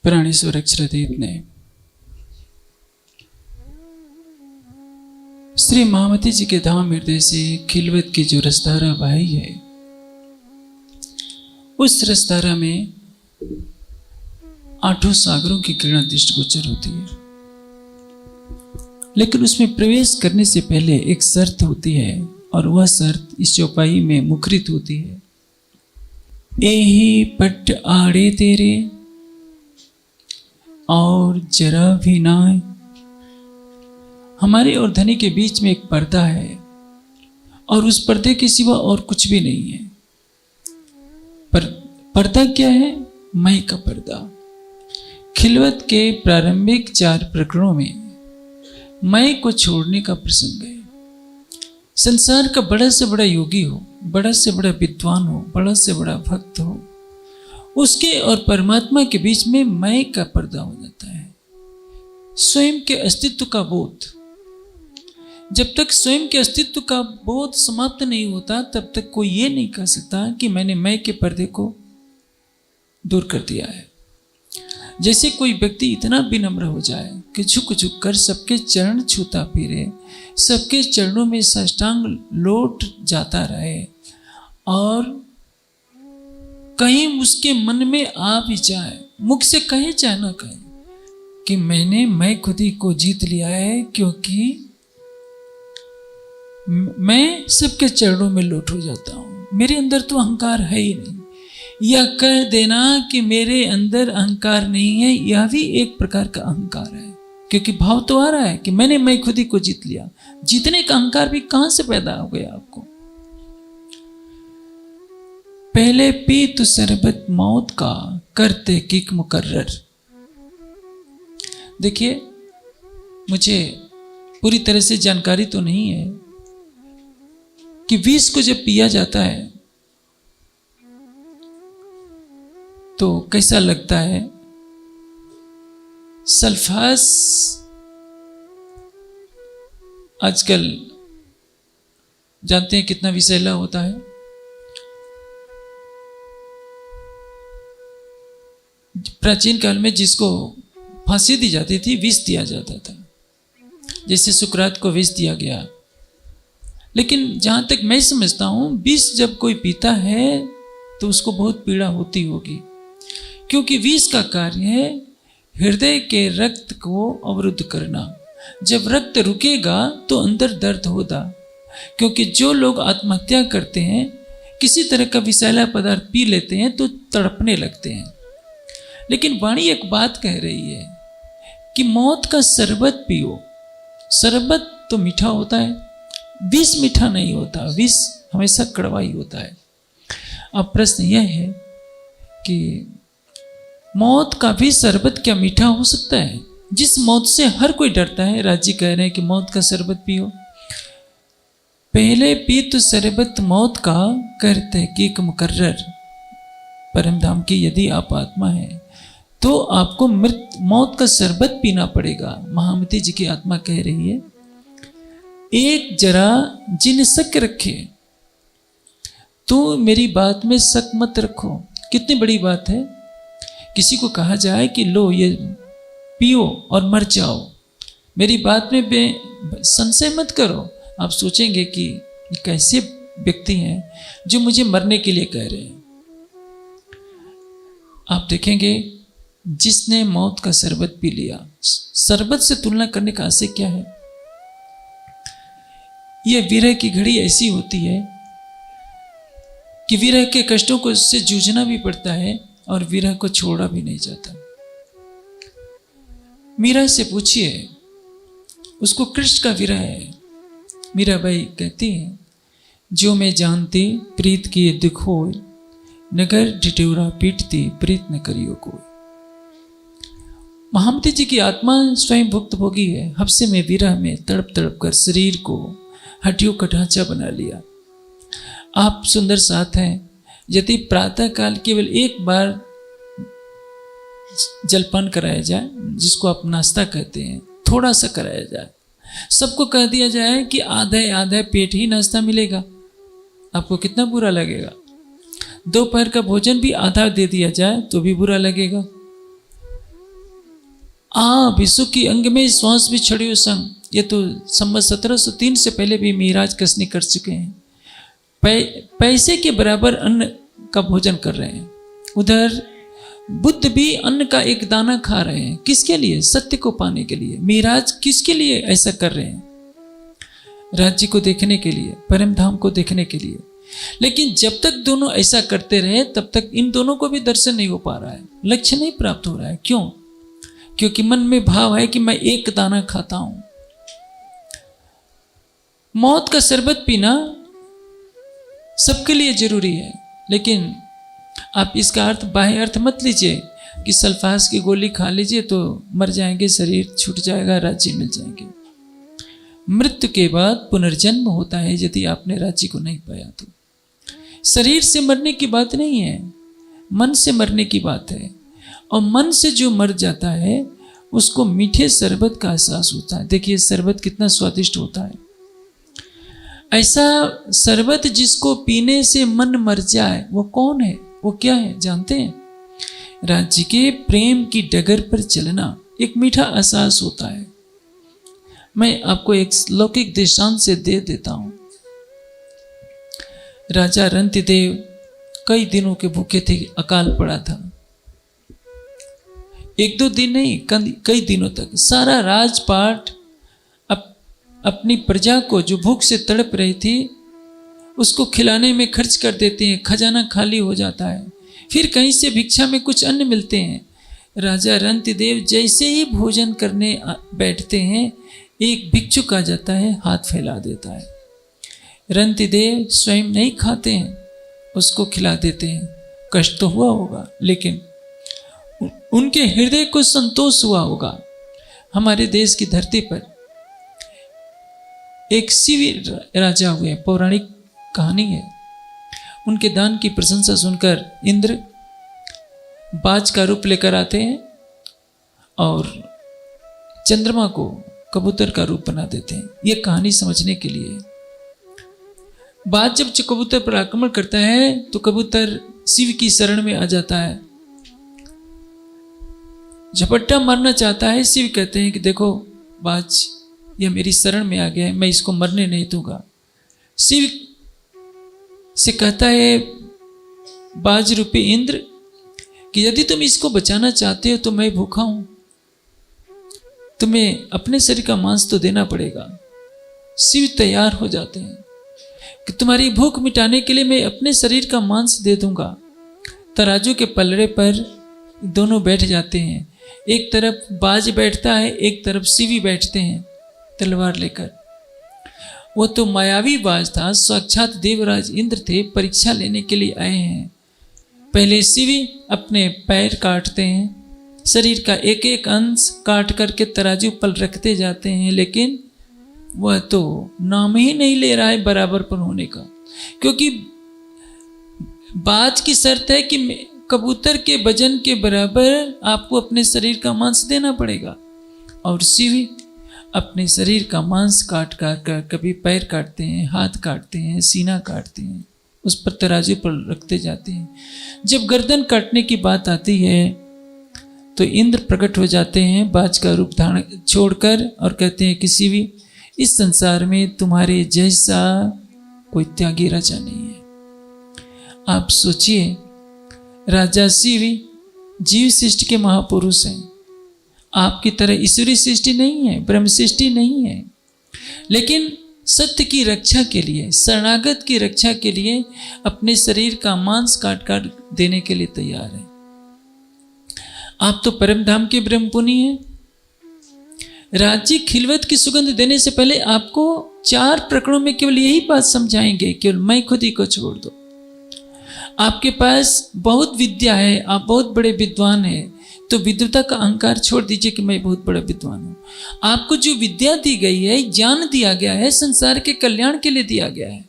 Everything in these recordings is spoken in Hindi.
प्राणेश्वर अक्षरातीत ने श्री महामती जी के धाम हृदय से खिलवत की जो रसधारा बहाई है, उस रसधारा में आठों सागरों की किरण दृष्टिगोचर होती है। लेकिन उसमें प्रवेश करने से पहले एक शर्त होती है, और वह शर्त इस चौपाई में मुखरित होती है। एही पट आड़े तेरे और जरा भी ना। हमारे और धनी के बीच में एक पर्दा है, और उस पर्दे के सिवा और कुछ भी नहीं है। पर पर्दा क्या है? मैं का पर्दा। खिलवत के प्रारंभिक 4 प्रकरणों में मैं को छोड़ने का प्रसंग है। संसार का बड़ा से बड़ा योगी हो, बड़ा से बड़ा विद्वान हो, बड़ा से बड़ा भक्त हो, उसके और परमात्मा के बीच में मैं का पर्दा हो जाता है। स्वयं के अस्तित्व का बोध। जब तक स्वयं के अस्तित्व का बोध समाप्त नहीं होता, तब तक कोई ये नहीं कह सकता कि मैंने मैं के पर्दे को दूर कर दिया है। जैसे कोई व्यक्ति इतना विनम्र हो जाए कि झुक झुक कर सबके चरण छूता फिरे, सबके चरणों में साष्टांग लौट जाता रहे, और कहीं उसके मन में आ भी जाए, मुख से कहे चाहे ना कहे, कि मैं खुद ही को जीत लिया है, क्योंकि मैं सबके चरणों में लौट हो जाता हूं, मेरे अंदर तो अहंकार है ही नहीं। या कह देना कि मेरे अंदर अहंकार नहीं है, यह भी एक प्रकार का अहंकार है, क्योंकि भाव तो आ रहा है कि मैं खुद ही को जीत लिया। जीतने का अहंकार भी कहां से पैदा हो गया आपको? पहले पी तो शरबत मौत का, करते किक मुकर्रर। देखिए, मुझे पूरी तरह से जानकारी तो नहीं है कि विष को जब पिया जाता है तो कैसा लगता है। सल्फास आजकल जानते हैं कितना विषैला होता है। प्राचीन काल में जिसको फांसी दी जाती थी, विष दिया जाता था, जैसे सुकरात को विष दिया गया। लेकिन जहां तक मैं समझता हूं, विष जब कोई पीता है तो उसको बहुत पीड़ा होती होगी, क्योंकि विष का कार्य है हृदय के रक्त को अवरुद्ध करना। जब रक्त रुकेगा तो अंदर दर्द होगा, क्योंकि जो लोग आत्महत्या करते हैं, किसी तरह का विषैला पदार्थ पी लेते हैं तो तड़पने लगते हैं। लेकिन वाणी एक बात कह रही है कि मौत का शरबत पियो। शरबत तो मीठा होता है, विष मीठा नहीं होता, विष हमेशा कड़वा ही होता है। अब प्रश्न यह है कि मौत का भी शरबत क्या मीठा हो सकता है? जिस मौत से हर कोई डरता है, राजी कह रहे हैं कि मौत का शरबत पियो। पहले पी तो शरबत मौत का, करते किक मुकर्रर। परम धाम की यदि आप आत्मा है तो आपको मौत का शरबत पीना पड़ेगा। महामती जी की आत्मा कह रही है, एक जरा जिन शक रखे तो मेरी बात में शक मत रखो। कितनी बड़ी बात है। किसी को कहा जाए कि लो ये पियो और मर जाओ, मेरी बात में संशय मत करो। आप सोचेंगे कि ये कैसे व्यक्ति हैं जो मुझे मरने के लिए कह रहे हैं। आप देखेंगे, जिसने मौत का शरबत पी लिया, शरबत से तुलना करने का आशय क्या है? यह विरह की घड़ी ऐसी होती है कि विरह के कष्टों को से जूझना भी पड़ता है और विरह को छोड़ा भी नहीं जाता। मीरा से पूछिए, उसको कृष्ण का विरह है। मीराबाई कहती है, जो मैं जानती प्रीत किए दुख होय, नगर ढिठौरा पीटती प्रीत न करियो कोई। महामती जी की आत्मा स्वयं भुक्त भोगी है। हफ्से में विरह में तड़प तड़प कर शरीर को हड्डियों का ढांचा बना लिया। आप सुंदर साथ हैं, यदि प्रातः काल केवल एक बार जलपान कराया जाए, जिसको आप नाश्ता कहते हैं, थोड़ा सा कराया जाए, सबको कह दिया जाए कि आधे आधे पेट ही नाश्ता मिलेगा, आपको कितना बुरा लगेगा। दोपहर का भोजन भी आधा दे दिया जाए तो भी बुरा लगेगा। विश्व की अंग में श्वास भी छड़ियो संग। ये तो संवत 1703 से पहले भी मिराज कसनी कर चुके हैं। पैसे के बराबर अन्न का भोजन कर रहे हैं। उधर बुद्ध भी अन्न का एक दाना खा रहे हैं। किसके लिए? सत्य को पाने के लिए। मिराज किसके लिए ऐसा कर रहे हैं? राज्य को देखने के लिए, परम धाम को देखने के लिए। लेकिन जब तक दोनों ऐसा करते रहे तब तक इन दोनों को भी दर्शन नहीं हो पा रहा है, लक्ष्य नहीं प्राप्त हो रहा है। क्यों? क्योंकि मन में भाव है कि मैं एक दाना खाता हूं। मौत का शरबत पीना सबके लिए जरूरी है, लेकिन आप इसका अर्थ, बाह्य अर्थ मत लीजिए कि सल्फास की गोली खा लीजिए तो मर जाएंगे, शरीर छूट जाएगा, राज्य मिल जाएंगे। मृत्यु के बाद पुनर्जन्म होता है यदि आपने राज्य को नहीं पाया तो। शरीर से मरने की बात नहीं है, मन से मरने की बात है। और मन से जो मर जाता है उसको मीठे शरबत का एहसास होता है। देखिए शरबत कितना स्वादिष्ट होता है। ऐसा शरबत जिसको पीने से मन मर जाए, वो कौन है? वो क्या है जानते हैं? राज्य के प्रेम की डगर पर चलना एक मीठा एहसास होता है। मैं आपको एक लौकिक दृष्टांत से दे देता हूं। राजा रंतिदेव कई दिनों के भूखे थे, अकाल पड़ा था। एक दो दिन नहीं, कई दिनों तक सारा राजपाट अपनी प्रजा को जो भूख से तड़प रही थी उसको खिलाने में खर्च कर देते हैं। खजाना खाली हो जाता है। फिर कहीं से भिक्षा में कुछ अन्न मिलते हैं। राजा रंतिदेव जैसे ही भोजन करने बैठते हैं, एक भिक्षुक आ जाता है, हाथ फैला देता है। रंतिदेव स्वयं नहीं खाते हैं, उसको खिला देते हैं। कष्ट तो हुआ होगा, लेकिन उनके हृदय को संतोष हुआ होगा। हमारे देश की धरती पर एक शिवी राजा हुए, पौराणिक कहानी है। उनके दान की प्रशंसा सुनकर इंद्र बाज का रूप लेकर आते हैं और चंद्रमा को कबूतर का रूप बना देते हैं। यह कहानी समझने के लिए। बाज जब कबूतर पर आक्रमण करता है तो कबूतर शिव की शरण में आ जाता है, झपट्टा मारना चाहता है। शिव कहते हैं कि देखो बाज, यह मेरी शरण में आ गया है, मैं इसको मरने नहीं दूंगा। शिव से कहता है बाज रूपी इंद्र कि यदि तुम इसको बचाना चाहते हो तो मैं भूखा हूं, तुम्हें अपने शरीर का मांस तो देना पड़ेगा। शिव तैयार हो जाते हैं कि तुम्हारी भूख मिटाने के लिए मैं अपने शरीर का मांस दे दूंगा। तराजू के पलड़े पर दोनों बैठ जाते हैं। एक तरफ बाज बैठता है, एक तरफ शिवी बैठते हैं तलवार लेकर। वो तो मायावी बाज था, साक्षात देवराज इंद्र थे, परीक्षा लेने के लिए आए हैं। पहले शिवी अपने पैर काटते हैं, शरीर का एक एक अंश काट करके तराजू पर रखते जाते हैं, लेकिन वह तो नाम ही नहीं ले रहा है बराबरपन होने का। क्योंकि बाज की शर्त है कि कबूतर के वजन के बराबर आपको अपने शरीर का मांस देना पड़ेगा। और शिवी अपने शरीर का मांस काट कर कभी पैर काटते हैं, हाथ काटते हैं, सीना काटते हैं, उस पर तराजू पर रखते जाते हैं। जब गर्दन काटने की बात आती है तो इंद्र प्रकट हो जाते हैं बाज का रूप धारण छोड़कर और कहते हैं कि शिवी, इस संसार में तुम्हारे जैसा कोई त्यागी राजा नहीं है। आप सोचिए, राजा शिवी जीव सृष्टि के महापुरुष हैं। आपकी तरह ईश्वरीय सृष्टि नहीं है, ब्रह्म सृष्टि नहीं है, लेकिन सत्य की रक्षा के लिए, शरणागत की रक्षा के लिए अपने शरीर का मांस काट काट देने के लिए तैयार है। आप तो परम धाम के ब्रह्मपुनी हैं। राज्य खिलवत की सुगंध देने से पहले आपको 4 प्रकरणों में केवल यही बात समझाएंगे, केवल मैं खुद ही को छोड़ दो। आपके पास बहुत विद्या है, आप बहुत बड़े विद्वान हैं, तो विद्वता का अहंकार छोड़ दीजिए कि मैं बहुत बड़ा विद्वान हूं। आपको जो विद्या दी गई है, ज्ञान दिया गया है, संसार के कल्याण के लिए दिया गया है।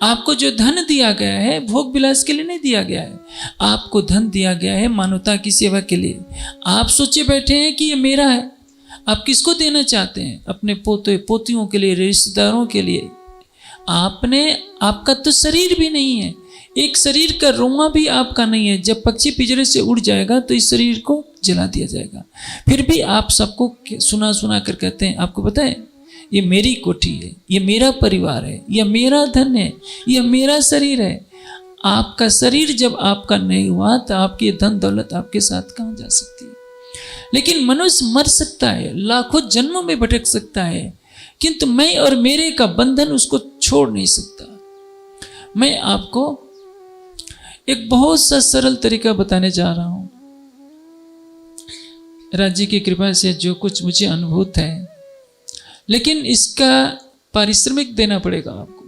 आपको जो धन दिया गया है, भोग विलास के लिए नहीं दिया गया है। आपको धन दिया गया है मानवता की सेवा के लिए। आप सोचे बैठे हैं कि ये मेरा है। आप किसको देना चाहते हैं? अपने पोते पोतियों के लिए, रिश्तेदारों के लिए। आपका तो शरीर भी नहीं है, एक शरीर का रोमा भी आपका नहीं है। जब पक्षी पिंजरे से उड़ जाएगा तो इस शरीर को जला दिया जाएगा। फिर भी आप सबको सुना सुना कर कहते हैं, आपको पता है ये मेरी कोठी है, ये मेरा परिवार है, ये मेरा धन है, ये मेरा शरीर है। आपका शरीर जब आपका नहीं हुआ तो आपकी धन दौलत आपके साथ कहाँ जा सकती है। लेकिन मनुष्य मर सकता है, लाखों जन्मों में भटक सकता है, किंतु मैं और मेरे का बंधन उसको छोड़ नहीं सकता। मैं आपको एक बहुत सा सरल तरीका बताने जा रहा हूं। राज्य की कृपा से जो कुछ मुझे अनुभूत है, लेकिन इसका पारिश्रमिक देना पड़ेगा आपको।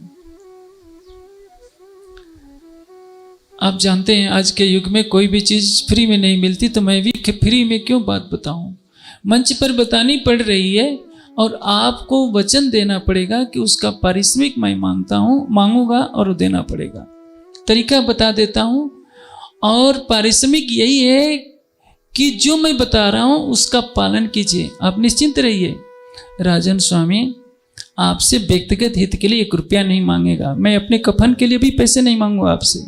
आप जानते हैं आज के युग में कोई भी चीज फ्री में नहीं मिलती, तो मैं भी फ्री में क्यों बात बताऊं। मंच पर बतानी पड़ रही है और आपको वचन देना पड़ेगा कि उसका पारिश्रमिक मैं मांगूंगा और देना पड़ेगा। तरीका बता देता हूं, और पारिश्रमिक यही है कि जो मैं बता रहा हूं उसका पालन कीजिए। आप निश्चिंत रहिए, राजन स्वामी आपसे व्यक्तिगत हित के लिए 1 रुपया नहीं मांगेगा। मैं अपने कफन के लिए भी पैसे नहीं मांगूंगा आपसे।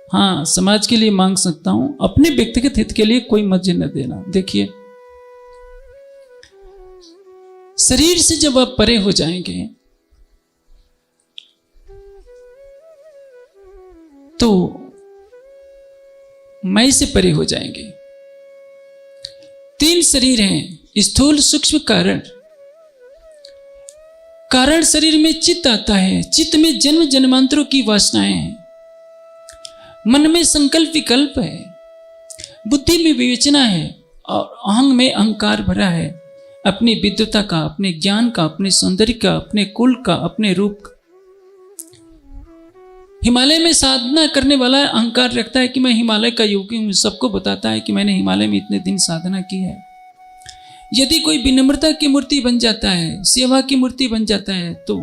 हाँ, समाज के लिए मांग सकता हूं, अपने व्यक्तिगत हित के लिए कोई मर्जी न देना। देखिए, शरीर से जब आप परे हो जाएंगे तो मैं से परे हो जाएंगे। 3 शरीर हैं, स्थूल सूक्ष्म कारण। कारण शरीर में चित्त आता है, चित्त में जन्म जन्मांतरों की वासनाएं हैं, मन में संकल्प विकल्प है, बुद्धि में विवेचना है और अहंग में अहंकार भरा है। अपनी विद्वता का, अपने ज्ञान का, अपने सौंदर्य का, अपने कुल का, अपने रूप का। हिमालय में साधना करने वाला अहंकार रखता है कि मैं हिमालय का योगी हूं, सबको बताता है कि मैंने हिमालय में इतने दिन साधना की है। यदि कोई विनम्रता की मूर्ति बन जाता है, सेवा की मूर्ति बन जाता है, तो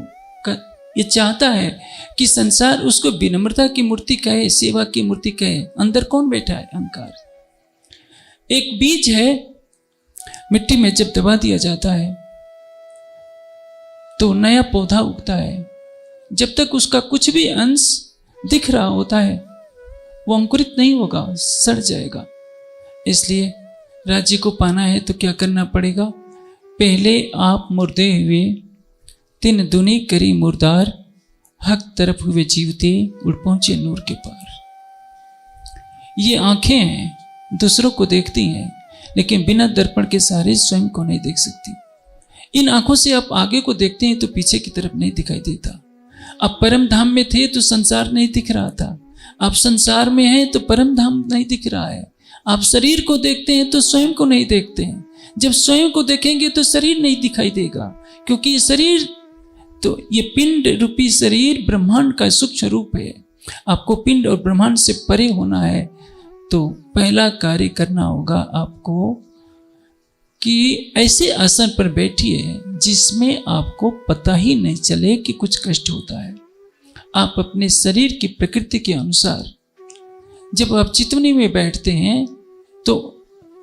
ये चाहता है कि संसार उसको विनम्रता की मूर्ति कहे, सेवा की मूर्ति कहे। अंदर कौन बैठा है? अहंकार। एक बीज है, मिट्टी में जब दबा दिया जाता है तो नया पौधा उगता है। जब तक उसका कुछ भी अंश दिख रहा होता है वो अंकुरित नहीं होगा, सड़ जाएगा। इसलिए राज्य को पाना है तो क्या करना पड़ेगा? पहले आप मुर्दे हुए, 3 दुनी करी मुर्दार, हक तरफ हुए जीवते, उड़ पहुंचे नूर के पार। ये आंखें हैं, दूसरों को देखती हैं, लेकिन बिना दर्पण के सारे स्वयं को नहीं देख सकती। इन आंखों से आप आगे को देखते हैं तो पीछे की तरफ नहीं दिखाई देता। आप परम धाम में थे तो संसार नहीं दिख रहा था, आप संसार में हैं तो परम धाम नहीं दिख रहा है। आप शरीर को देखते हैं तो स्वयं को नहीं देखते हैं। जब स्वयं को देखेंगे तो शरीर नहीं दिखाई देगा, क्योंकि ये शरीर तो ये पिंड रूपी शरीर ब्रह्मांड का सूक्ष्म रूप है। आपको पिंड और ब्रह्मांड से परे होना है तो पहला कार्य करना होगा आपको कि ऐसे आसन पर बैठिए जिसमें आपको पता ही नहीं चले कि कुछ कष्ट होता है। आप अपने शरीर की प्रकृति के अनुसार जब आप चितवनी में बैठते हैं तो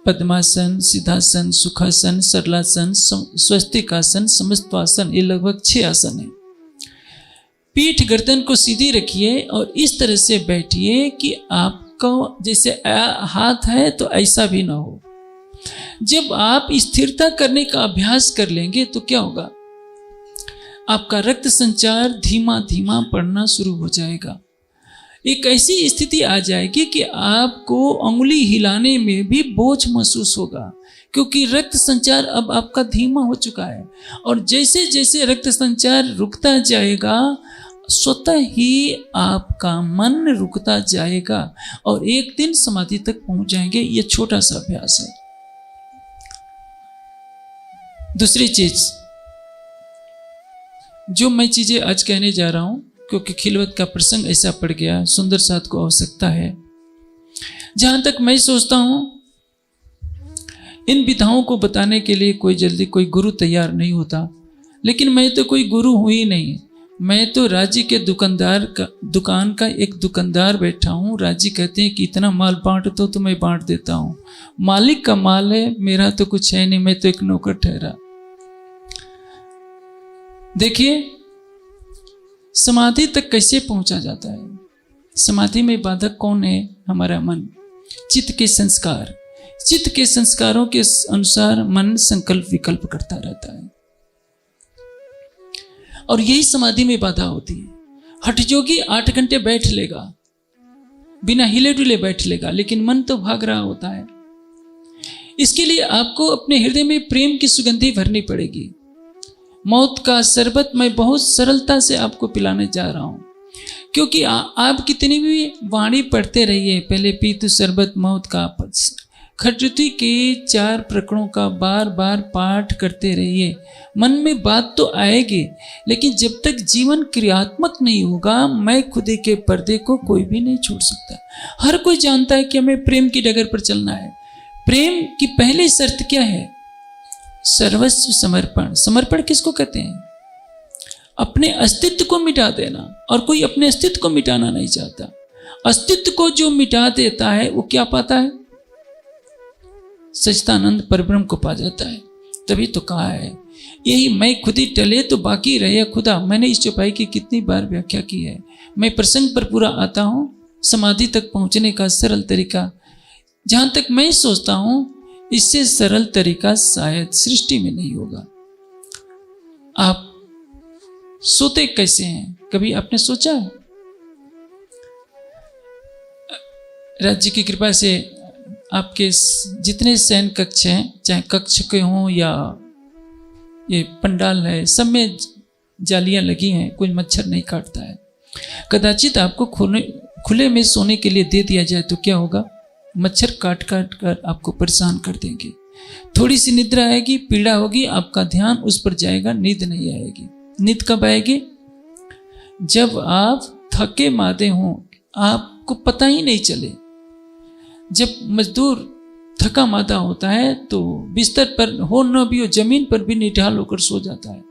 पद्मासन, सिद्धासन, सुखासन, सरलासन, स्वस्तिकासन, समस्तवासन, ये लगभग 6 आसन है। पीठ गर्दन को सीधी रखिए और इस तरह से बैठिए कि आपको जैसे हाथ है तो ऐसा भी ना हो। जब आप स्थिरता करने का अभ्यास कर लेंगे तो क्या होगा? आपका रक्त संचार धीमा धीमा पड़ना शुरू हो जाएगा। एक ऐसी स्थिति आ जाएगी कि आपको अंगुली हिलाने में भी बोझ महसूस होगा, क्योंकि रक्त संचार अब आपका धीमा हो चुका है। और जैसे जैसे रक्त संचार रुकता जाएगा स्वतः ही आपका मन रुकता जाएगा और एक दिन समाधि तक पहुंच जाएंगे। ये छोटा सा अभ्यास है। दूसरी चीज जो मैं चीजें आज कहने जा रहा हूं, क्योंकि खिलवत का प्रसंग ऐसा पड़ गया, सुंदर साथ को आवश्यकता है। जहां तक मैं सोचता हूं इन विधाओं को बताने के लिए जल्दी कोई गुरु तैयार नहीं होता, लेकिन मैं तो कोई गुरु हूं ही नहीं। मैं तो राज्य के दुकान का एक दुकानदार बैठा हूं। राज्य कहते हैं कि इतना माल बांट दो तो मैं बांट देता हूं। मालिक का माल है, मेरा तो कुछ है नहीं, मैं तो एक नौकर ठहरा। देखिए समाधि तक कैसे पहुंचा जाता है। समाधि में बाधक कौन है? हमारा मन, चित्त के संस्कार। चित्त के संस्कारों के अनुसार मन संकल्प विकल्प करता रहता है और यही समाधि में बाधा होती है। हठयोगी 8 घंटे बैठ लेगा, बिना हिले डुले बैठ लेगा, लेकिन मन तो भाग रहा होता है। इसके लिए आपको अपने हृदय में प्रेम की सुगंधी भरनी पड़ेगी। मौत का शरबत मैं बहुत सरलता से आपको पिलाने जा रहा हूं, क्योंकि आप कितनी भी वाणी पढ़ते रहिए, पहले पीतु शरबत मौत का, खटरुति के 4 प्रकरणों का बार बार पाठ करते रहिए। मन में बात तो आएगी, लेकिन जब तक जीवन क्रियात्मक नहीं होगा, मैं खुदे के पर्दे को कोई भी नहीं छोड़ सकता। हर कोई जानता है कि हमें प्रेम की डगर पर चलना है। प्रेम की पहली शर्त क्या है? सर्वस्व समर्पण। समर्पण किसको कहते हैं? अपने अस्तित्व को मिटा देना, और कोई अपने अस्तित्व को मिटाना नहीं चाहता। अस्तित्व को जो मिटा देता है वो क्या पाता है? सच्चिदानंद परब्रह्म को पा जाता है। तभी तो कहा है, यही मैं खुद ही टले तो बाकी रहे खुदा। मैंने इस चौपाई की कितनी बार व्याख्या की है। मैं प्रसंग पर पूरा आता हूं। समाधि तक पहुंचने का सरल तरीका, जहां तक मैं सोचता हूं, इससे सरल तरीका शायद सृष्टि में नहीं होगा। आप सोते कैसे हैं? कभी आपने सोचा है? राज्य की कृपा से आपके जितने शयन कक्ष हैं, चाहे कक्ष के हों या ये पंडाल है, सब में जालियां लगी हैं, कोई मच्छर नहीं काटता है। कदाचित आपको खुले में सोने के लिए दे दिया जाए तो क्या होगा? मच्छर काट काट कर आपको परेशान कर देंगे। थोड़ी सी निद्रा आएगी, पीड़ा होगी, आपका ध्यान उस पर जाएगा, नींद नहीं आएगी। नींद कब आएगी? जब आप थके मादे हों, आपको पता ही नहीं चले। जब मजदूर थका मादा होता है तो बिस्तर पर हो न भी हो, जमीन पर भी निढाल होकर सो जाता है,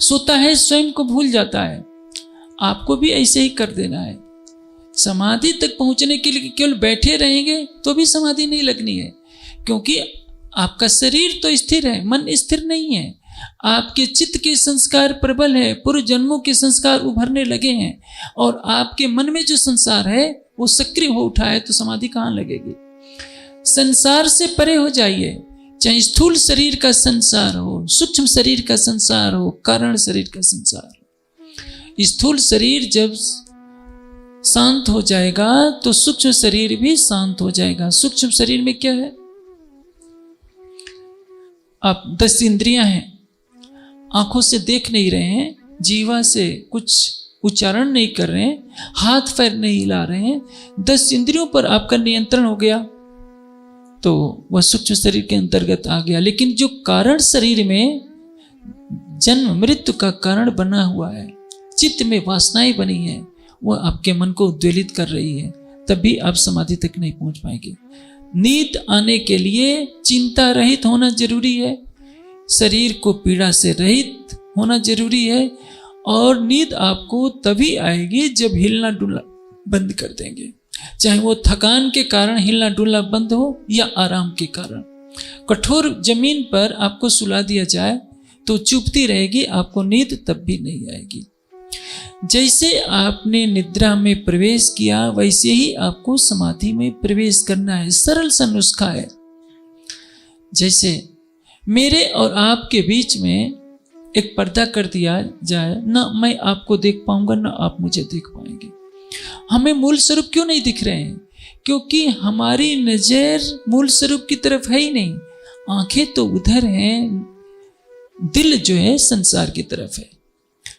सोता है, स्वयं को भूल जाता है। आपको भी ऐसे ही कर देना है। समाधि तक पहुंचने के लिए केवल बैठे रहेंगे तो भी समाधि नहीं लगनी है, क्योंकि आपका शरीर तो स्थिर है, मन स्थिर नहीं है। आपके चित्त के संस्कार प्रबल है, पूर्व जन्मों के संस्कार उभरने लगे हैं, और आपके मन में जो संसार है वो सक्रिय हो उठा है, तो समाधि कहाँ लगेगी? संसार से परे हो जाइए। चाहे स्थूल शरीर का संसार हो, सूक्ष्म शरीर का संसार हो, कारण शरीर का संसार। स्थूल शरीर जब शांत हो जाएगा तो सूक्ष्म शरीर भी शांत हो जाएगा। सूक्ष्म शरीर में क्या है? आप 10 इंद्रियां हैं, आंखों से देख नहीं रहे हैं, जीवा से कुछ उच्चारण नहीं कर रहे हैं, हाथ पैर नहीं हिला रहे हैं, 10 इंद्रियों पर आपका नियंत्रण हो गया तो वह सूक्ष्म शरीर के अंतर्गत आ गया। लेकिन जो कारण शरीर में जन्म मृत्यु का कारण बना हुआ है, चित्त में वासनाएं बनी है, वह आपके मन को उद्वेलित कर रही है, तभी आप समाधि तक नहीं पहुंच पाएंगे। नींद आने के लिए चिंता रहित होना जरूरी है, शरीर को पीड़ा से रहित होना जरूरी है, और नींद आपको तभी आएगी जब हिलना डुलना बंद कर देंगे, चाहे वो थकान के कारण हिलना डुलना बंद हो या आराम के कारण। कठोर जमीन पर आपको सुला दिया जाए तो चुभती रहेगी, आपको नींद तब भी नहीं आएगी। जैसे आपने निद्रा में प्रवेश किया, वैसे ही आपको समाधि में प्रवेश करना है। सरल सा नुस्खा है। जैसे मेरे और आपके बीच में एक पर्दा कर दिया जाए, ना मैं आपको देख पाऊंगा ना आप मुझे देख पाएंगे। हमें मूल स्वरूप क्यों नहीं दिख रहे हैं? क्योंकि हमारी नजर मूल स्वरूप की तरफ है ही नहीं। आंखें तो उधर हैं, दिल जो है संसार की तरफ है।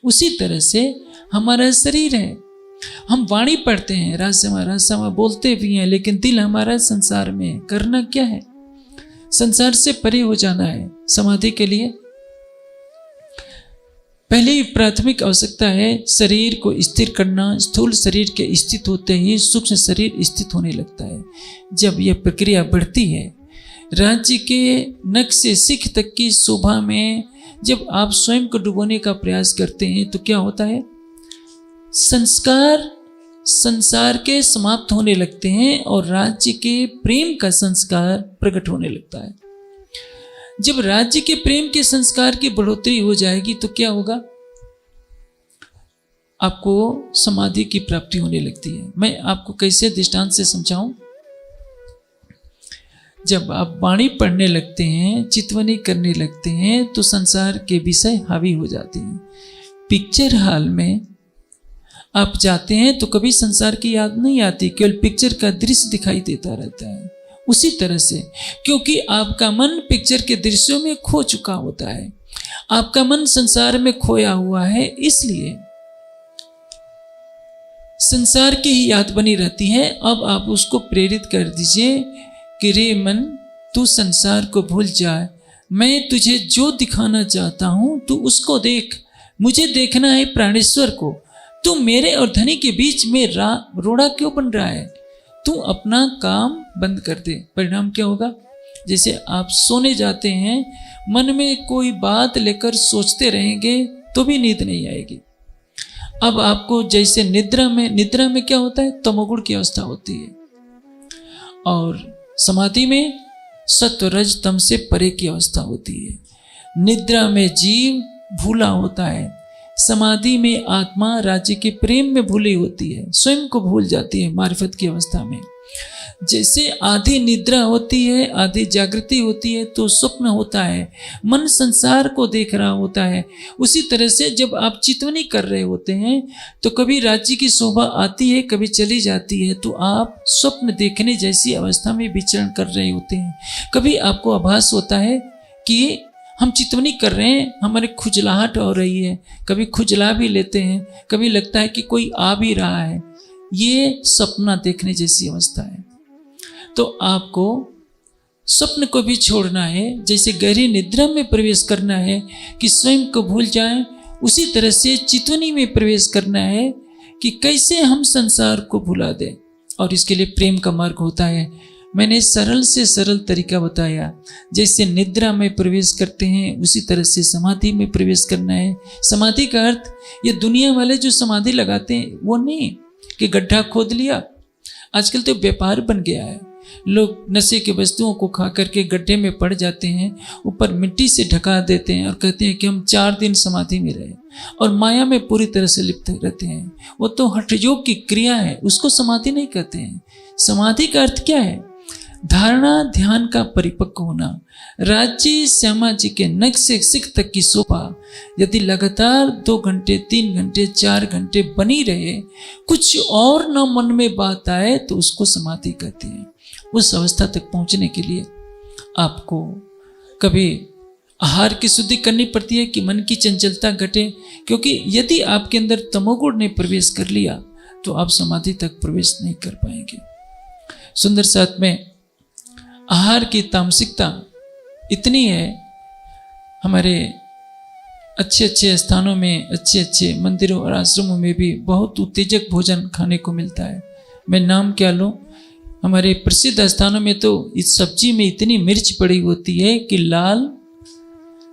उसी तरह से हमारा शरीर है। हम वाणी पढ़ते हैं, रासमा बोलते भी हैं, लेकिन दिल हमारा संसार में है। करना क्या है? संसार से परे हो जाना है। समाधि के लिए पहली प्राथमिक आवश्यकता है शरीर को स्थिर करना। स्थूल शरीर के स्थित होते ही सूक्ष्म शरीर स्थित होने लगता है। जब यह प्रक्रिया बढ़ती है, राज्य के नख से सिख तक की शोभा में जब आप स्वयं को डुबोने का प्रयास करते हैं तो क्या होता है? संस्कार संसार के समाप्त होने लगते हैं और राज्य के प्रेम का संस्कार प्रकट होने लगता है। जब राज्य के प्रेम के संस्कार की बढ़ोतरी हो जाएगी तो क्या होगा? आपको समाधि की प्राप्ति होने लगती है। मैं आपको कैसे दृष्टांत से समझाऊं? जब आप वाणी पढ़ने लगते हैं, चितवनी करने लगते हैं, तो संसार के विषय हावी हो जाते हैं। पिक्चर हॉल में आप जाते हैं तो कभी संसार की याद नहीं आती, केवल पिक्चर का दृश्य दिखाई देता रहता है। उसी तरह से, क्योंकि आपका मन पिक्चर के दृश्यों में खो चुका होता है, आपका मन संसार में खोया हुआ है, इसलिए संसार की ही याद बनी रहती है। अब आप उसको प्रेरित कर दीजिए कि रे मन, तू संसार को भूल जाए, मैं तुझे जो दिखाना चाहता हूं तू उसको देख, मुझे देखना है प्राणेश्वर को। तू मेरे और धनी के बीच में रोड़ा क्यों बन रहा है? तू अपना काम बंद कर दे। परिणाम क्या होगा? जैसे आप सोने जाते हैं, मन में कोई बात लेकर सोचते रहेंगे तो भी नींद नहीं आएगी। अब आपको जैसे निद्रा में क्या होता है? तमोगुण की अवस्था होती है, और समाधि में सत्व रज तम से परे की अवस्था होती है। निद्रा में जीव भूला होता है, समाधि में आत्मा राज्य के प्रेम में भूली होती है, स्वयं को भूल जाती है मारिफत की अवस्था में। जैसे आधी निद्रा होती है, आधी जागृति होती है, तो स्वप्न होता है, मन संसार को देख रहा होता है। उसी तरह से जब आप चितवनी कर रहे होते हैं तो कभी राज्य की शोभा आती है, कभी चली जाती है, तो आप स्वप्न देखने जैसी अवस्था में विचरण कर रहे होते हैं। कभी आपको आभास होता है कि हम चितवनी कर रहे हैं, हमारे खुजलाहट हो रही है, कभी खुजला भी लेते हैं, कभी लगता है कि कोई आ भी रहा है। ये सपना देखने जैसी अवस्था है। तो आपको स्वप्न को भी छोड़ना है, जैसे गहरी निद्रा में प्रवेश करना है कि स्वयं को भूल जाएं, उसी तरह से चितवनी में प्रवेश करना है कि कैसे हम संसार को भुला दें। और इसके लिए प्रेम का मार्ग होता है। मैंने सरल से सरल तरीका बताया, जैसे निद्रा में प्रवेश करते हैं उसी तरह से समाधि में प्रवेश करना है। समाधि का अर्थ ये दुनिया वाले जो समाधि लगाते हैं वो नहीं कि गड्ढा खोद लिया। आजकल तो व्यापार बन गया है, लोग नशे के वस्तुओं को खा करके गड्ढे में पड़ जाते हैं, ऊपर मिट्टी से ढका देते हैं और कहते हैं कि हम 4 दिन समाधि में रहे, और माया में पूरी तरह से लिप्त रहते हैं। वो तो हठयोग की क्रिया है, उसको समाधि नहीं कहते हैं। समाधि का अर्थ क्या है? धारणा ध्यान का परिपक्व होना। राज्य श्यामा जी के नख से सिख तक की शोभा यदि लगातार 2 घंटे 3 घंटे 4 घंटे बनी रहे, कुछ और न मन में बात आए, तो उसको समाधि कहते हैं। उस अवस्था तक पहुंचने के लिए आपको कभी आहार की शुद्धि करनी पड़ती है कि मन की चंचलता घटे, क्योंकि यदि आपके अंदर तमोगुण ने प्रवेश कर लिया तो आप समाधि तक प्रवेश नहीं कर पाएंगे। सुंदर साथ में आहार की तामसिकता इतनी है, हमारे अच्छे अच्छे स्थानों में, अच्छे अच्छे मंदिरों और आश्रमों में भी बहुत उत्तेजक भोजन खाने को मिलता है। मैं नाम क्या लूँ, हमारे प्रसिद्ध स्थानों में तो इस सब्जी में इतनी मिर्च पड़ी होती है कि लाल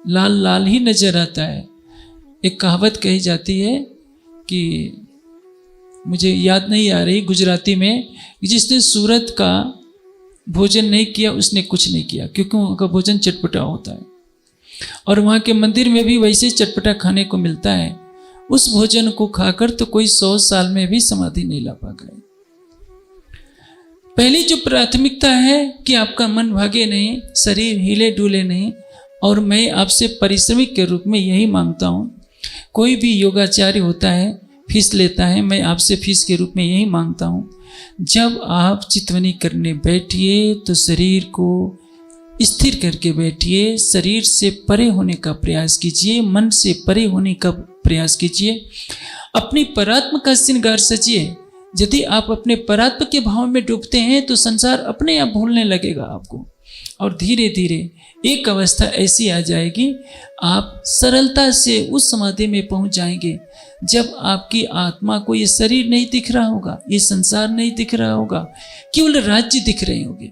लाल लाल ही नजर आता है। एक कहावत कही जाती है कि मुझे याद नहीं आ रही, गुजराती में, जिसने सूरत का भोजन नहीं किया उसने कुछ नहीं किया, क्योंकि वहाँ का भोजन चटपटा होता है और वहाँ के मंदिर में भी वैसे चटपटा खाने को मिलता है। उस भोजन को खाकर तो कोई 100 साल में भी समाधि नहीं ला पा गए। पहली जो प्राथमिकता है कि आपका मन भागे नहीं, शरीर हिले डुले नहीं, और मैं आपसे परिश्रमिक के रूप में यही मांगता हूँ। कोई भी योगाचार्य होता है, फीस लेता है, मैं आपसे फीस के रूप में यही मांगता हूँ, जब आप चितवनी करने बैठिए तो शरीर को स्थिर करके बैठिए, शरीर से परे होने का प्रयास कीजिए, मन से परे होने का प्रयास कीजिए, अपनी परात्म का श्रृंगार सजिए। यदि आप अपने परात्म के भाव में डूबते हैं तो संसार अपने आप भूलने लगेगा आपको, और धीरे धीरे एक अवस्था ऐसी आ जाएगी, आप सरलता से उस समाधि में पहुंच जाएंगे जब आपकी आत्मा को ये शरीर नहीं दिख रहा होगा, ये संसार नहीं दिख रहा होगा, केवल राज्य दिख रहे होंगे।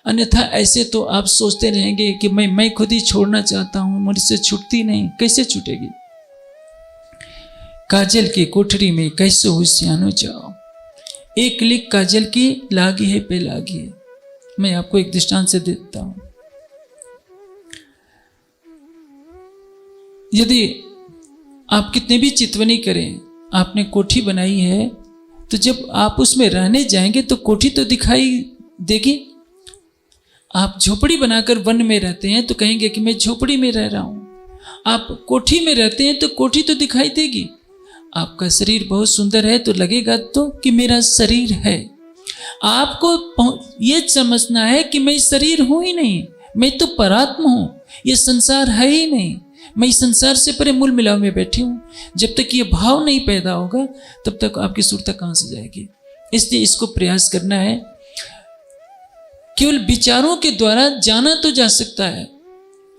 अन्यथा ऐसे तो आप सोचते रहेंगे कि मैं खुद ही छोड़ना चाहता हूं, मुझसे छूटती नहीं। कैसे छूटेगी? काजल की कोठरी में कैसे हुसियानो जाओ, एक लिक काजल की लागी है पे लागी है। मैं आपको एक दृष्टांत से देता हूं। यदि आप कितने भी चितवनी करें, आपने कोठी बनाई है, तो जब आप उसमें रहने जाएंगे तो कोठी तो दिखाई देगी। आप झोपड़ी बनाकर वन में रहते हैं तो कहेंगे कि मैं झोपड़ी में रह रहा हूं। आप कोठी में रहते हैं तो कोठी तो दिखाई देगी। आपका शरीर बहुत सुंदर है तो लगेगा तो कि मेरा शरीर है। आपको ये समझना है कि मैं शरीर हूं ही नहीं, मैं तो परात्मा हूं, ये संसार है ही नहीं, मैं इस संसार से परे मूल मिलाव में बैठी हूं। जब तक ये भाव नहीं पैदा होगा तब तक आपकी सुरता कहां से जाएगी। इसलिए इसको प्रयास करना है। केवल विचारों के द्वारा जाना तो जा सकता है।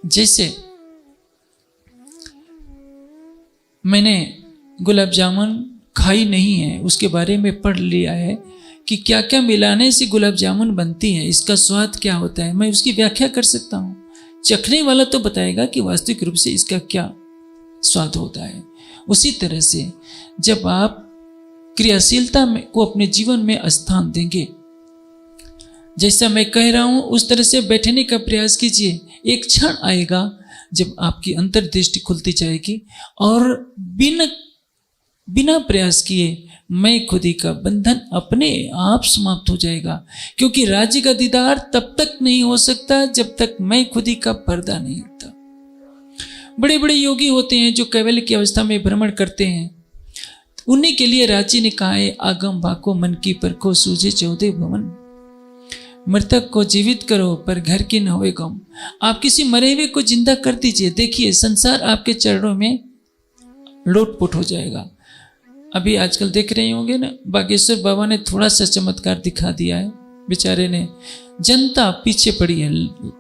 जैसे मैंने गुलाब जामुन खाई नहीं है, उसके बारे में पढ़ लिया है कि क्या क्या मिलाने से गुलाब जामुन बनती है, इसका स्वाद क्या होता है, मैं उसकी व्याख्या कर सकता हूँ। चखने वाला तो बताएगा कि वास्तविक रूप से इसका क्या स्वाद होता है। उसी तरह से जब आप क्रियाशीलता में को अपने जीवन में स्थान देंगे, जैसा मैं कह रहा हूं उस तरह से बैठने का प्रयास कीजिए। एक क्षण आएगा जब आपकी अंतर्दृष्टि खुलती जाएगी और बिना प्रयास किए मैं खुदी का बंधन अपने आप समाप्त हो जाएगा। क्योंकि राज्य का दीदार तब तक नहीं हो सकता जब तक मैं खुदी का पर्दा नहीं होता। बड़े बड़े योगी होते हैं जो कैवल्य की अवस्था में भ्रमण करते हैं, उन्हीं के लिए रांची ने कहा है, आगम भाको मन की परखो सूझे 14 भवन। मृतक को जीवित करो पर घर की न होए गम। आप किसी मरे हुए को जिंदा कर दीजिए, देखिए संसार आपके चरणों में लोटपोट हो जाएगा। अभी आजकल देख रहे होंगे ना, बागेश्वर बाबा ने थोड़ा सा चमत्कार दिखा दिया है। बेचारे ने, जनता पीछे पड़ी है,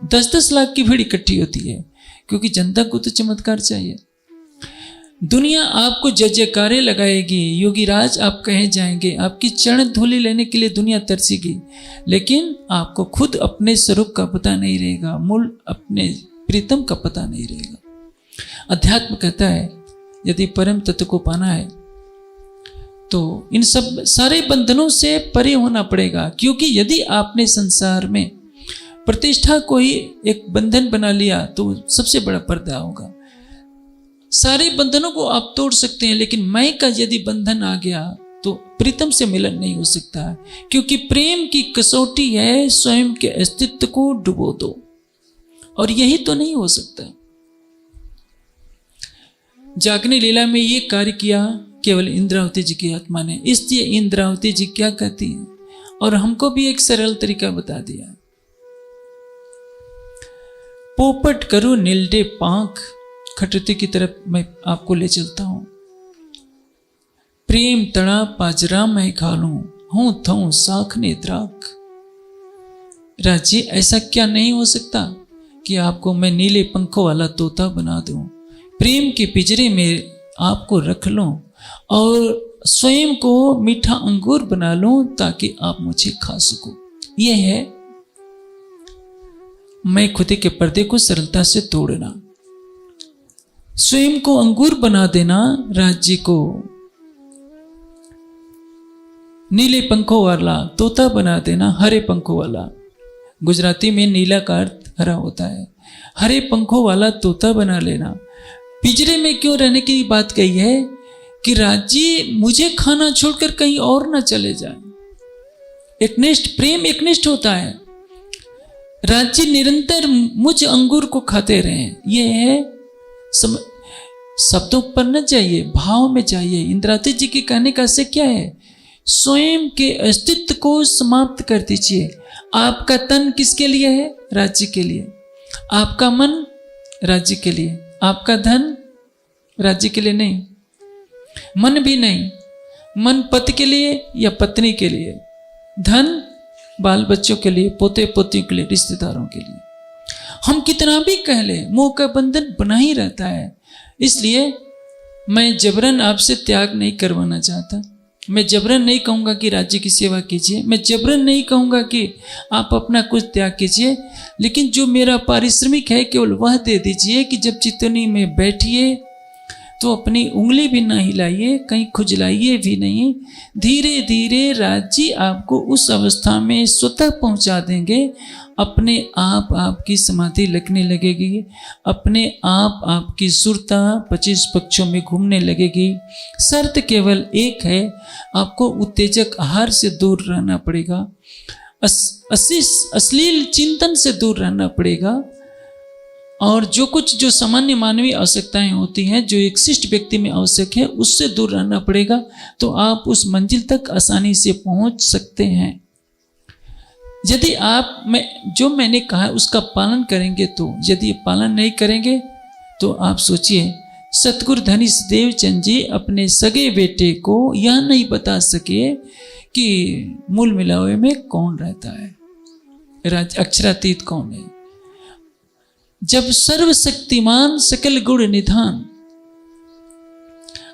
10-10 लाख की भीड़ इकट्ठी होती है क्योंकि जनता को तो चमत्कार चाहिए। दुनिया आपको जयकारे लगाएगी, योगी राज आप कहे जाएंगे, आपकी चरण धूलि लेने के लिए दुनिया तरसेगी, लेकिन आपको खुद अपने स्वरूप का पता नहीं रहेगा, मूल अपने प्रीतम का पता नहीं रहेगा। अध्यात्म कहता है यदि परम तत्व को पाना है तो इन सब सारे बंधनों से परे होना पड़ेगा। क्योंकि यदि आपने संसार में प्रतिष्ठा को ही एक बंधन बना लिया तो सबसे बड़ा पर्दा होगा। सारे बंधनों को आप तोड़ सकते हैं, लेकिन मैं का यदि बंधन आ गया तो प्रीतम से मिलन नहीं हो सकता। क्योंकि प्रेम की कसौटी है स्वयं के अस्तित्व को डुबो दो, और यही तो नहीं हो सकता। जागने लीला में ये कार्य किया केवल इंद्रावती जी की आत्मा ने, इसलिए इंद्रावती जी क्या कहती है, और हमको भी एक सरल तरीका बता दिया। पोपट करो नीलडे पांख, खटती की तरफ मैं आपको ले चलता हूं। प्रेम तड़ा पाजरा मैं खा लूं, हूं थऊं साखने द्राख। राजी, ऐसा क्या नहीं हो सकता कि आपको मैं नीले पंखों वाला तोता बना दूं, प्रेम के पिंजरे में आपको रख लूं और स्वयं को मीठा अंगूर बना लूं ताकि आप मुझे खा सको। यह है मैं खुद के पर्दे को सरलता से तोड़ना, स्वयं को अंगूर बना देना, राज्य को नीले पंखों वाला तोता बना देना, हरे पंखों वाला। गुजराती में नीला का अर्थ हरा होता है। हरे पंखों वाला तोता बना लेना। पिंजरे में क्यों रहने की बात कही है कि राज्य मुझे खाना छोड़कर कहीं और ना चले जाए। एकनिष्ठ प्रेम एकनिष्ठ होता है। राज्य निरंतर मुझ अंगूर को खाते रहे। ये है शब्दों पर न जाइए, भाव में जाइए। इंद्रावती जी के कहने का से क्या है, स्वयं के अस्तित्व को समाप्त कर दीजिए। आपका तन किसके लिए है? राज्य के लिए। आपका मन राज्य के लिए। आपका धन राज्य के लिए नहीं, मन भी नहीं। मन पति के लिए या पत्नी के लिए, धन बाल बच्चों के लिए, पोते पोतियों के लिए, रिश्तेदारों के लिए। हम कितना भी कह ले, मोह का बंधन बना ही रहता है। इसलिए मैं जबरन आपसे त्याग नहीं करवाना चाहता। मैं जबरन नहीं कहूँगा कि राज्य की सेवा कीजिए, मैं जबरन नहीं कहूँगा कि आप अपना कुछ त्याग कीजिए, लेकिन जो मेरा पारिश्रमिक है केवल वह दे दीजिए कि जब चितनी में बैठिए तो अपनी उंगली भी ना हिलाइए, कहीं खुजलाइए भी नहीं। धीरे धीरे राज्य आपको उस अवस्था में स्वतः पहुंचा देंगे अपने आप आपकी समाधि लगने लगेगी, अपने आप आपकी सुरता 25 पक्षों में घूमने लगेगी। शर्त केवल एक है, आपको उत्तेजक आहार से दूर रहना पड़ेगा, अश्लील चिंतन से दूर रहना पड़ेगा, और जो सामान्य मानवीय आवश्यकताएं होती हैं, जो एक शिष्ट व्यक्ति में आवश्यक है, उससे दूर रहना पड़ेगा। तो आप उस मंजिल तक आसानी से पहुंच सकते हैं। यदि आप जो मैंने कहा उसका पालन करेंगे तो, यदि पालन नहीं करेंगे तो आप सोचिए, सतगुरु धनीश देवचंद जी अपने सगे बेटे को यह नहीं बता सके कि मूल मिलावे में कौन रहता है, अक्षरातीत कौन है। जब सर्वशक्तिमान सकल गुण निधान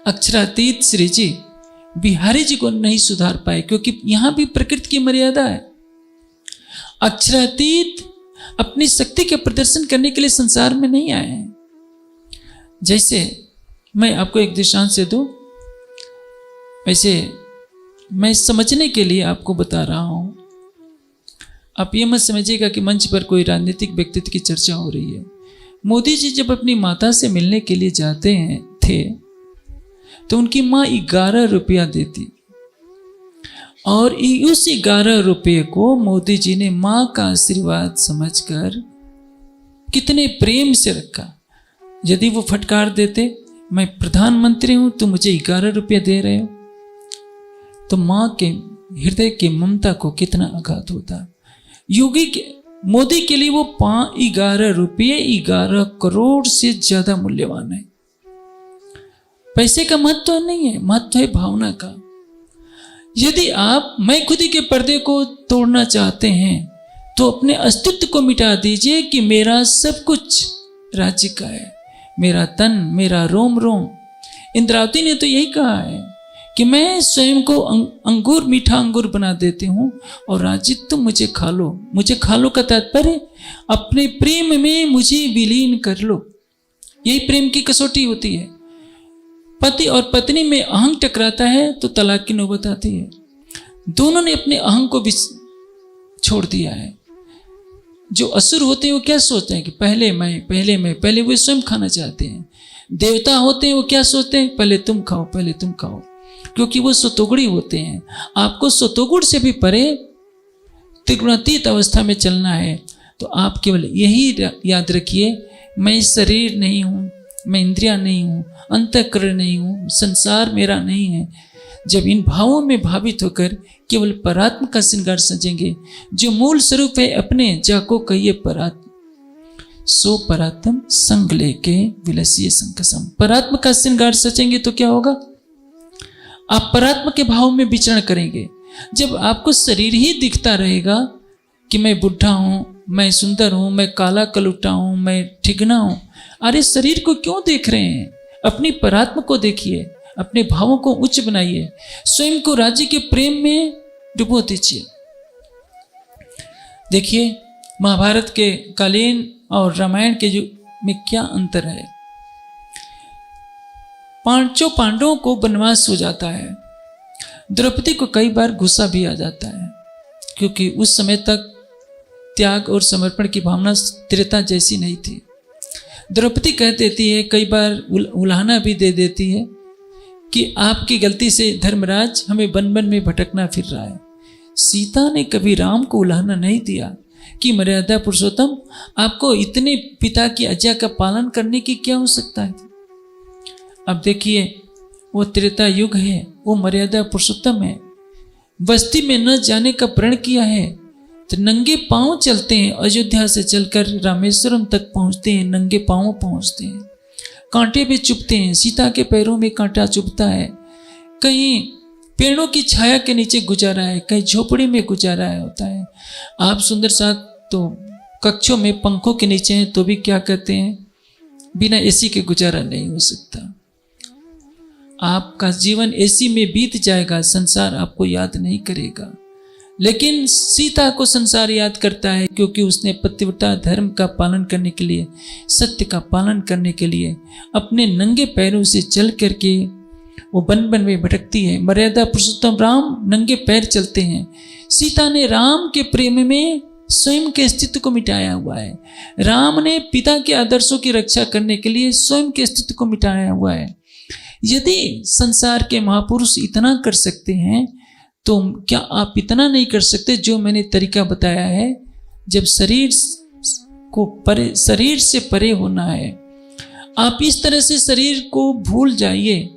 अक्षरातीत श्री जी बिहारी जी को नहीं सुधार पाए, क्योंकि यहां भी प्रकृति की मर्यादा है। अक्षरातीत अपनी शक्ति के प्रदर्शन करने के लिए संसार में नहीं आए हैं। जैसे मैं आपको एक दृष्टांत से दूं, वैसे मैं समझने के लिए आपको बता रहा हूं। आप ये मत समझिएगा कि मंच पर कोई राजनीतिक व्यक्तित्व की चर्चा हो रही है। मोदी जी जब अपनी माता से मिलने के लिए जाते थे तो उनकी माँ 11 रुपया देती, और उस 11 रुपये को मोदी जी ने माँ का आशीर्वाद समझकर कितने प्रेम से रखा। यदि वो फटकार देते, मैं प्रधानमंत्री हूं, तुम मुझे 11 रुपया दे रहे हो, तो माँ के हृदय की ममता को कितना आघात होता। मोदी के लिए वो 11 रुपये 11 करोड़ से ज्यादा मूल्यवान है। पैसे का महत्व नहीं है, महत्व है भावना का। यदि आप मैं खुदी के पर्दे को तोड़ना चाहते हैं तो अपने अस्तित्व को मिटा दीजिए कि मेरा सब कुछ राज्य का है, मेरा तन, मेरा रोम रोम। इंद्रावती ने तो यही कहा है कि मैं स्वयं को अंगूर, मीठा अंगूर बना देती हूँ और राज्य तुम मुझे खा लो। मुझे खा लो का तात्पर्य अपने प्रेम में मुझे विलीन कर लो। यही प्रेम की कसौटी होती है। पति और पत्नी में अहंग टकराता है तो तलाक की नौबत आती है। दोनों ने अपने अहंग को भी छोड़ दिया है। जो असुर होते हैं वो क्या सोचते हैं कि पहले वो स्वयं खाना चाहते हैं। देवता होते हैं वो क्या सोचते हैं, पहले तुम खाओ, क्योंकि वो सतोगुणी होते हैं। आपको सतोगुण से भी परे त्रिगुणातीत अवस्था में चलना है। तो आप केवल यही याद रखिए, मैं शरीर नहीं हूँ, मैं इंद्रिया नहीं हूँ, अंतःकरण नहीं हूँ, संसार मेरा नहीं है। जब इन भावों में भावित होकर केवल परात्म का श्रृंगार सजेंगे, जो मूल स्वरूप है अपने, जाको कहिए परात्म, सो परात्म संग लेके विलसिए संकसम। परात्म का श्रृंगार सजेंगे तो क्या होगा, आप परात्म के भाव में विचरण करेंगे। जब आपको शरीर ही दिखता रहेगा कि मैं बुढ़ा हूं, मैं सुंदर हूं, मैं काला कलुटा हूं, मैं ठिगना हूं, अरे शरीर को क्यों देख रहे हैं? अपनी परात्म को देखिए, अपने भावों को उच्च बनाइए, स्वयं को राज्य के प्रेम में डुबो दीजिए। देखिए महाभारत के कालीन और रामायण के युग में क्या अंतर है। पांडवों को वनवास हो जाता है, द्रौपदी को कई बार गुस्सा भी आ जाता है, क्योंकि उस समय तक त्याग और समर्पण की भावना स्थिरता जैसी नहीं थी। द्रौपदी कह देती है, कई बार उलाहना भी दे देती है कि आपकी गलती से धर्मराज हमें वन वन में भटकना फिर रहा है। सीता ने कभी राम को उलाहना नहीं दिया कि मर्यादा पुरुषोत्तम, आपको इतने पिता की आज्ञा का पालन करने की क्या आवश्यकता है। अब देखिए वो त्रेता युग है, वो मर्यादा पुरुषोत्तम है। बस्ती में न जाने का प्रण किया है तो नंगे पांव चलते हैं, अयोध्या से चलकर रामेश्वरम तक पहुंचते हैं, नंगे पांव पहुंचते हैं, कांटे भी चुभते हैं, सीता के पैरों में कांटा चुभता है, कहीं पेड़ों की छाया के नीचे गुजारा है, कहीं झोपड़ी में गुजारा है होता है। आप सुंदर साथ तो कक्षों में पंखों के नीचे हैं तो भी क्या कहते हैं, बिना एसी के गुजारा नहीं हो सकता। आपका जीवन एसी में बीत जाएगा, संसार आपको याद नहीं करेगा। लेकिन सीता को संसार याद करता है, क्योंकि उसने पतिव्रता धर्म का पालन करने के लिए, सत्य का पालन करने के लिए अपने नंगे पैरों से चल करके वो वन वन में भटकती है। मर्यादा पुरुषोत्तम राम नंगे पैर चलते हैं। सीता ने राम के प्रेम में स्वयं के अस्तित्व को मिटाया हुआ है। राम ने पिता के आदर्शों की रक्षा करने के लिए स्वयं के अस्तित्व को मिटाया हुआ है। यदि संसार के महापुरुष इतना कर सकते हैं तो क्या आप इतना नहीं कर सकते जो मैंने तरीका बताया है? जब शरीर से परे होना है, आप इस तरह से शरीर को भूल जाइए।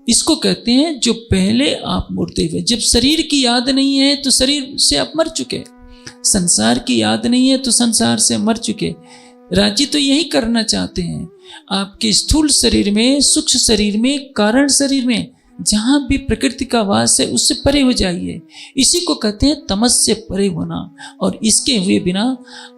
इसको कहते हैं जो पहले आप मूर्ति हुए। जब शरीर की याद नहीं है तो शरीर से आप मर चुके, संसार की याद नहीं है तो संसार से मर चुके। राजी तो यही करना चाहते हैं, आपके स्थूल शरीर में, सूक्ष्म शरीर में, कारण शरीर में, जहां भी प्रकृति का वास है उससे परे हो जाइए। इसी को कहते हैं तमस से परे होना। और इसके हुए बिना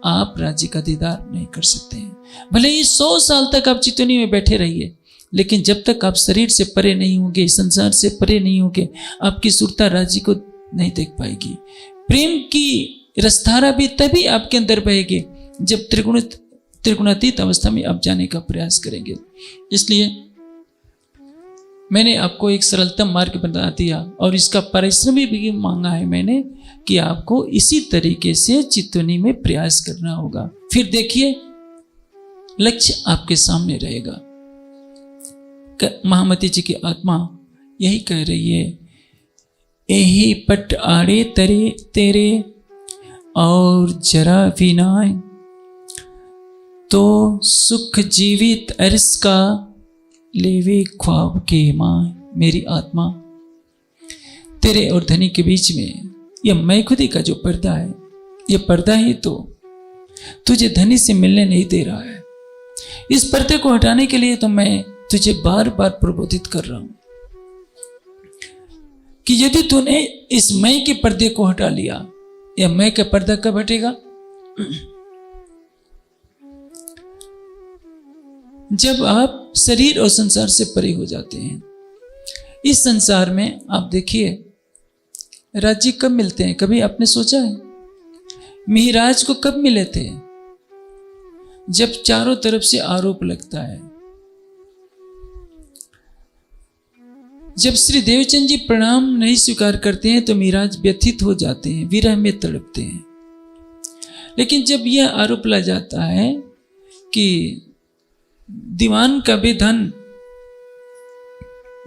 आप राज्य का दीदार नहीं कर सकते हैं। भले ही 100 साल तक आप चितौनी में बैठे रहिए, लेकिन जब तक आप शरीर से परे नहीं होंगे, संसार से परे नहीं होंगे, आपकी सुरता राज्य को नहीं देख पाएगी। प्रेम की रसधारा भी तभी आपके अंदर बहेगी जब त्रिगुणातीत अवस्था में आप जाने का प्रयास करेंगे। इसलिए मैंने आपको एक सरलतम मार्ग बता दिया और इसका परिश्रम भी मांगा है मैंने कि आपको इसी तरीके से चितौनी में प्रयास करना होगा। फिर देखिए लक्ष्य आपके सामने रहेगा। महामती जी की आत्मा यही कह रही है, यही पट आड़े तरे तेरे और जरा भी ना तो सुख जीवित अरस का लेवे ख्वाब के माँ। मेरी आत्मा, तेरे और धनी के बीच में यह मैं खुदी का जो पर्दा है, यह पर्दा ही तो तुझे धनी से मिलने नहीं दे रहा है। इस पर्दे को हटाने के लिए तो मैं तुझे बार बार प्रबोधित कर रहा हूं कि यदि तूने इस मैं के पर्दे को हटा लिया, या मैं का पर्दा कब हटेगा? जब आप शरीर और संसार से परे हो जाते हैं। इस संसार में आप देखिए राज्य कब मिलते हैं, कभी आपने सोचा है? मिहिराज को कब मिले थे? जब चारों तरफ से आरोप लगता है, जब श्री देवचंद जी प्रणाम नहीं स्वीकार करते हैं तो मिहिराज व्यथित हो जाते हैं, विरह में तड़पते हैं। लेकिन जब यह आरोप लग जाता है कि दीवान का भी धन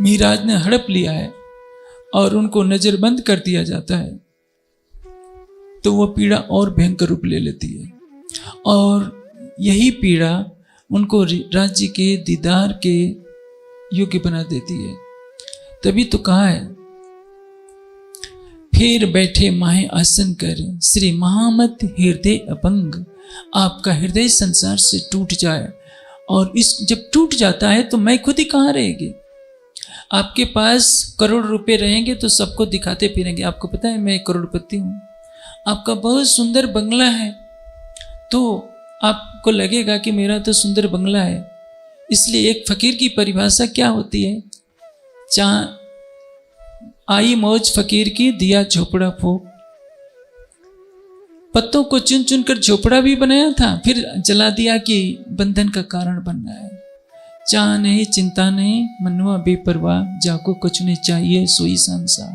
मिहिराज ने हड़प लिया है और उनको नजरबंद कर दिया जाता है, तो वह पीड़ा और भयंकर रूप ले लेती है। और यही पीड़ा उनको राज्य के दीदार के योग्य बना देती है। तभी तो कहा है, फिर बैठे माहे आसन कर श्री महामत हृदय अपंग। आपका हृदय संसार से टूट जाए, और इस जब टूट जाता है तो मैं खुद ही कहाँ रहेगी। आपके पास करोड़ रुपए रहेंगे तो सबको दिखाते फिरेंगे, आपको पता है मैं करोड़पति हूँ। आपका बहुत सुंदर बंगला है तो आपको लगेगा कि मेरा तो सुंदर बंगला है। इसलिए एक फकीर की परिभाषा क्या होती है? आई मौज फकीर की, दिया झोपड़ा फूक। पत्तों को चुन चुन कर झोपड़ा भी बनाया था, फिर जला दिया कि बंधन का कारण बनना है। चाह नहीं चिंता नहीं, मनुआ बेपरवाह, जाको कुछ नहीं चाहिए सोई संसार।